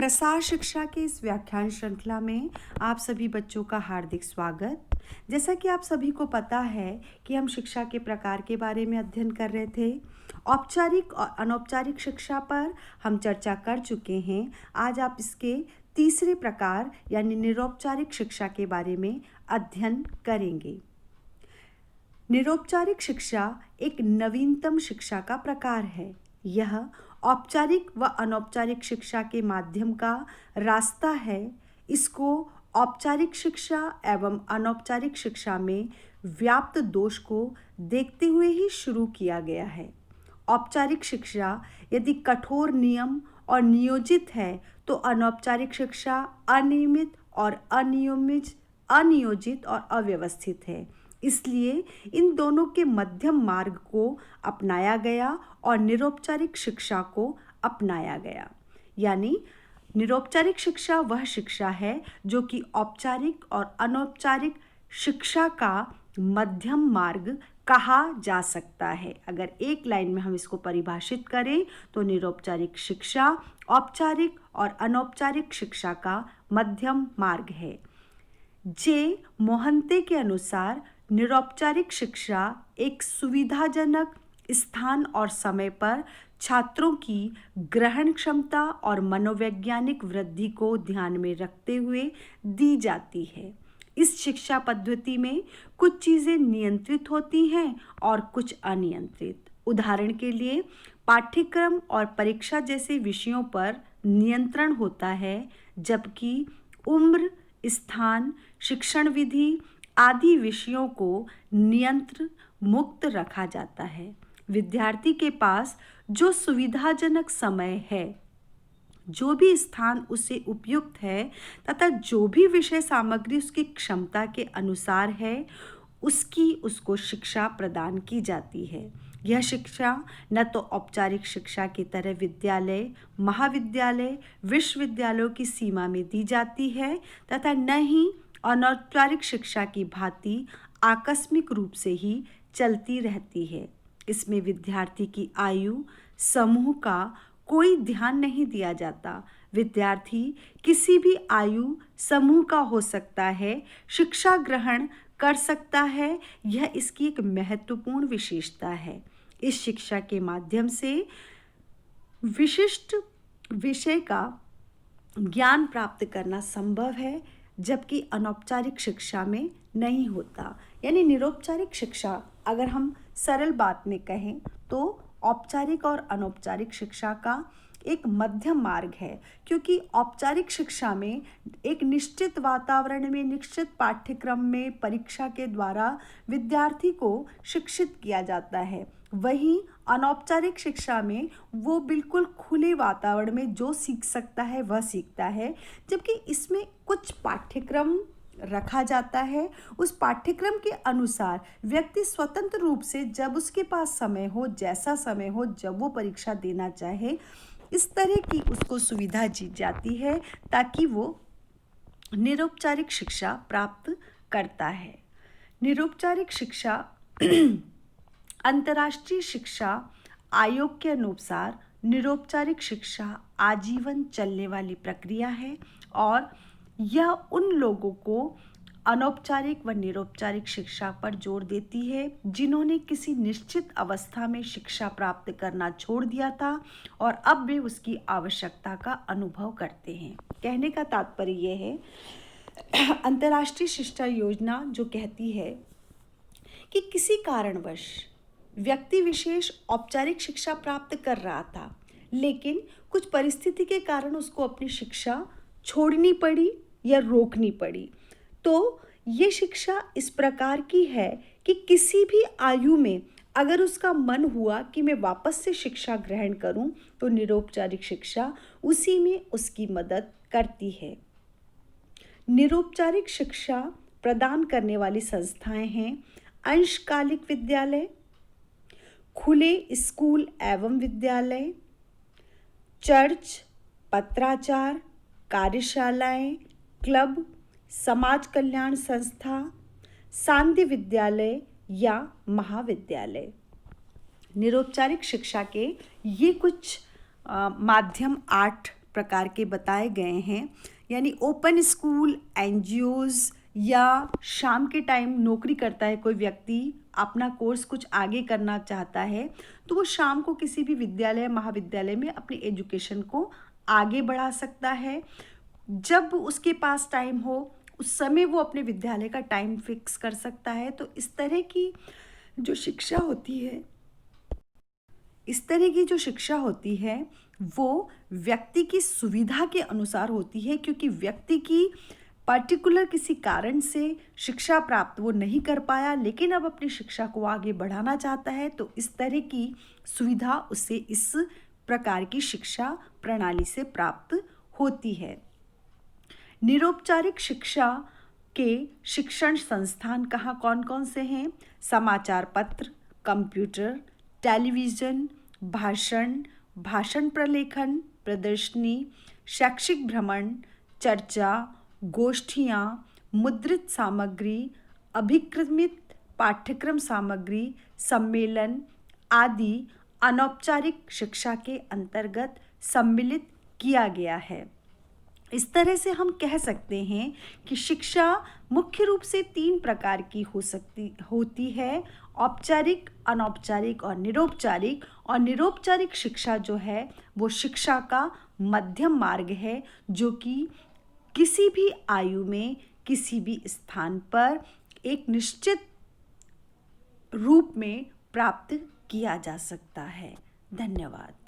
प्रसार शिक्षा के इस व्याख्यान श्रृंखला में आप सभी बच्चों का हार्दिक स्वागत। जैसा कि आप सभी को पता है कि हम शिक्षा के प्रकार के बारे में अध्ययन कर रहे थे। औपचारिक और अनौपचारिक शिक्षा पर हम चर्चा कर चुके हैं। आज आप इसके तीसरे प्रकार यानी निरौपचारिक शिक्षा के बारे में अध्ययन करेंगे। निरौपचारिक शिक्षा एक नवीनतम शिक्षा का प्रकार है। यह औपचारिक व अनौपचारिक शिक्षा के माध्यम का रास्ता है। इसको औपचारिक शिक्षा एवं अनौपचारिक शिक्षा में व्याप्त दोष को देखते हुए ही शुरू किया गया है। औपचारिक शिक्षा यदि कठोर नियम और नियोजित है तो अनौपचारिक शिक्षा अनियमित और अनियोजित और अव्यवस्थित है। इसलिए इन दोनों के मध्यम मार्ग को अपनाया गया और निरौपचारिक शिक्षा को अपनाया गया। यानी निरौपचारिक शिक्षा वह शिक्षा है जो कि औपचारिक और अनौपचारिक शिक्षा का मध्यम मार्ग कहा जा सकता है। अगर एक लाइन में हम इसको परिभाषित करें तो निरौपचारिक शिक्षा औपचारिक और अनौपचारिक शिक्षा का मध्यम मार्ग है। जे मोहंते के अनुसार निरौपचारिक शिक्षा एक सुविधाजनक स्थान और समय पर छात्रों की ग्रहण क्षमता और मनोवैज्ञानिक वृद्धि को ध्यान में रखते हुए दी जाती है। इस शिक्षा पद्धति में कुछ चीज़ें नियंत्रित होती हैं और कुछ अनियंत्रित। उदाहरण के लिए पाठ्यक्रम और परीक्षा जैसे विषयों पर नियंत्रण होता है, जबकि उम्र, स्थान, शिक्षण विधि आदि विषयों को नियंत्रण मुक्त रखा जाता है। विद्यार्थी के पास जो सुविधाजनक समय है, जो भी स्थान उसे उपयुक्त है तथा जो भी विषय सामग्री उसकी क्षमता के अनुसार है, उसको शिक्षा प्रदान की जाती है। यह शिक्षा न तो औपचारिक शिक्षा की तरह विद्यालय, महाविद्यालय, विश्वविद्यालयों की सीमा में दी जाती है तथा न ही अनौपचारिक शिक्षा की भांति आकस्मिक रूप से ही चलती रहती है। इसमें विद्यार्थी की आयु समूह का कोई ध्यान नहीं दिया जाता। विद्यार्थी किसी भी आयु समूह का हो सकता है, शिक्षा ग्रहण कर सकता है। यह इसकी एक महत्वपूर्ण विशेषता है। इस शिक्षा के माध्यम से विशिष्ट विषय का ज्ञान प्राप्त करना संभव है, जबकि अनौपचारिक शिक्षा में नहीं होता। यानी निरौपचारिक शिक्षा अगर हम सरल बात में कहें तो औपचारिक और अनौपचारिक शिक्षा का एक मध्यम मार्ग है, क्योंकि औपचारिक शिक्षा में एक निश्चित वातावरण में, निश्चित पाठ्यक्रम में, परीक्षा के द्वारा विद्यार्थी को शिक्षित किया जाता है। वहीं अनौपचारिक शिक्षा में वो बिल्कुल खुले वातावरण में जो सीख सकता है वह सीखता है, जबकि इसमें कुछ पाठ्यक्रम रखा जाता है। उस पाठ्यक्रम के अनुसार व्यक्ति स्वतंत्र रूप से जब उसके पास समय हो, जैसा समय हो, जब वो परीक्षा देना चाहे, इस तरह की उसको सुविधा दी जाती है ताकि वो निरौपचारिक शिक्षा प्राप्त करता है। निरौपचारिक शिक्षा अंतर्राष्ट्रीय शिक्षा आयोग के अनुसार निरौपचारिक शिक्षा आजीवन चलने वाली प्रक्रिया है और यह उन लोगों को अनौपचारिक व निरौपचारिक शिक्षा पर जोर देती है जिन्होंने किसी निश्चित अवस्था में शिक्षा प्राप्त करना छोड़ दिया था और अब वे उसकी आवश्यकता का अनुभव करते हैं। कहने का तात्पर्य यह है, अंतर्राष्ट्रीय शिक्षा योजना जो कहती है कि किसी कारणवश व्यक्ति विशेष औपचारिक शिक्षा प्राप्त कर रहा था, लेकिन कुछ परिस्थिति के कारण उसको अपनी शिक्षा छोड़नी पड़ी या रोकनी पड़ी, तो ये शिक्षा इस प्रकार की है कि किसी भी आयु में अगर उसका मन हुआ कि मैं वापस से शिक्षा ग्रहण करूं, तो निरौपचारिक शिक्षा उसी में उसकी मदद करती है। निरौपचारिक शिक्षा प्रदान करने वाली संस्थाएं हैं अंशकालिक विद्यालय, खुले स्कूल एवं विद्यालय, चर्च, पत्राचार, कार्यशालाएं, क्लब, समाज कल्याण संस्था, सांध्य विद्यालय या महाविद्यालय। निरौपचारिक शिक्षा के ये कुछ माध्यम 8 प्रकार के बताए गए हैं, यानी ओपन स्कूल, एनजीओज, या शाम के टाइम नौकरी करता है कोई व्यक्ति, अपना कोर्स कुछ आगे करना चाहता है, तो वो शाम को किसी भी विद्यालय महाविद्यालय में अपनी एजुकेशन को आगे बढ़ा सकता है। जब उसके पास टाइम हो उस समय वो अपने विद्यालय का टाइम फिक्स कर सकता है। तो इस तरह की जो शिक्षा होती है, वो व्यक्ति की सुविधा के अनुसार होती है, क्योंकि व्यक्ति की पर्टिकुलर किसी कारण से शिक्षा प्राप्त वो नहीं कर पाया, लेकिन अब अपनी शिक्षा को आगे बढ़ाना चाहता है, तो इस तरह की सुविधा उसे इस प्रकार की शिक्षा प्रणाली से प्राप्त होती है। निरौपचारिक शिक्षा के शिक्षण संस्थान कहाँ कौन कौन से हैं? समाचार पत्र, कंप्यूटर, टेलीविज़न, भाषण प्रलेखन, प्रदर्शनी, शैक्षिक भ्रमण, चर्चा, गोष्ठियाँ, मुद्रित सामग्री, अभिक्रमित पाठ्यक्रम सामग्री, सम्मेलन आदि अनौपचारिक शिक्षा के अंतर्गत सम्मिलित किया गया है। इस तरह से हम कह सकते हैं कि शिक्षा मुख्य रूप से 3 प्रकार की होती है: औपचारिक, अनौपचारिक और निरौपचारिक। और निरौपचारिक शिक्षा जो है वो शिक्षा का मध्यम मार्ग है, जो कि किसी भी आयु में किसी भी स्थान पर एक निश्चित रूप में प्राप्त किया जा सकता है। धन्यवाद।